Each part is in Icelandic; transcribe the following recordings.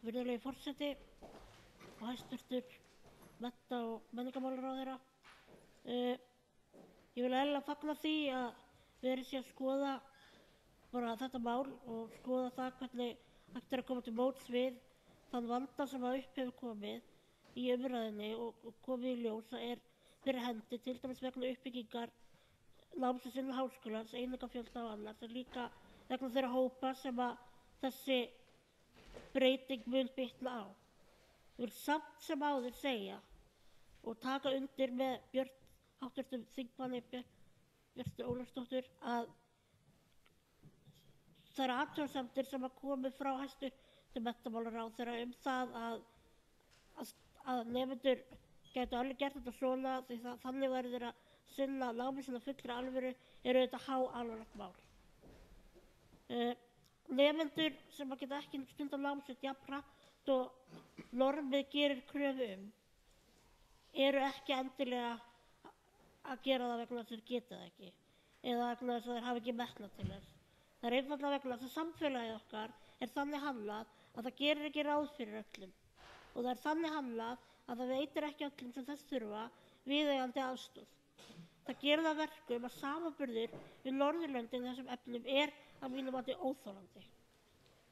Virðulegi forseti og hæstvirtur mennta- og menningarmálaráðherra. Ég vil eiginlega fagna því að verið sé að skoða bara þetta mál og skoða það hvernig hægt er að koma til móts við þann vanda sem að upp hefur komið í umræðunni og komið í ljós að er fyrir hendi, til dæmis vegna uppbyggingar námsins innan háskólans, einingafjölda og annars, en líka vegna þeirra hópa sem að þessi breyting mun bitna á. Ég vil samt sem áður segja og taka undir með háttvirtum þingmanni Björtu Ólafsdóttur að þær athugasemdir sem að komu frá hæstvirtum menntamálaráðherra það að nemendur gætu alveg gert þetta svona því þannig væri þeir að sinna námi sinna fullri alvöru þetta háalvarlegt mál. Nemendur sem að geta ekki stundað nám sitt jafn hratt og normið gerir kröfu eru ekki endilega að gera það vegna þess að þeir geta það ekki eða vegna þess að þeir hafa ekki metnað til þess. Það er einfaldlega vegna þess að samfélagið okkar er þannig handlað að það gerir ekki ráð fyrir öllum og það er þannig handlað að það veitir ekki öllum sem þess þurfa viðeigandi aðstoð. Það gerir það verkum að samanburður við Norðurlöndin þessum efnum að mínu mati óþolandi.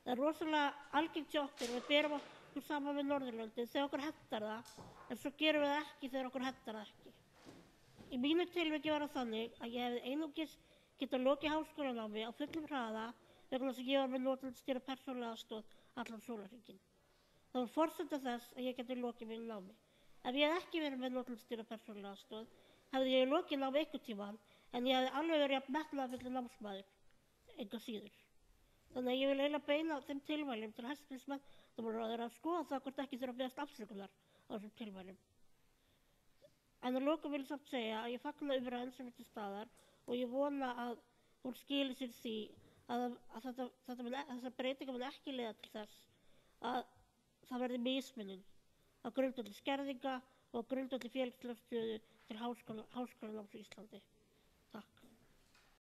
Það er rosalega algengt hjá okkur að við berum okkur saman við Norðurlöndin þegar okkur hentar það, en svo gerum við það ekki þegar okkur hentar það ekki. Í mínu tilviki var það þannig að ég hefði einungis getað lokið háskólanámi á fullum hraða vegna þess að ég var með notendastýrða persónulega aðstoð allan sólarhringinn. Það var forsenda þess að ég geti lokið mínu námi. Ef ég hefði ekki verið með notendastýrða persónulega aðstoð, hefði ég lokið námi einhvern tímann, en ég hefði alveg verið jafn metnaðarfullur námsmaður, enga síður. Þannig að ég vil eiginlega beina þeim tilmælum til hæstvirts menntamálaráðherra að skoða það hvort ekki þurfa að biðjast afsökunar á þessum tilmælum. En að lokum vil ég samt segja að ég fagna umræðan sem er til staðar og ég vona að hún skili sér því að þessar breytingar mun ekki leiða til þess að það verði mismunun á grundvelli skerðinga og á grundvelli félagslegrar stöðu til háskólanáms á Íslandi.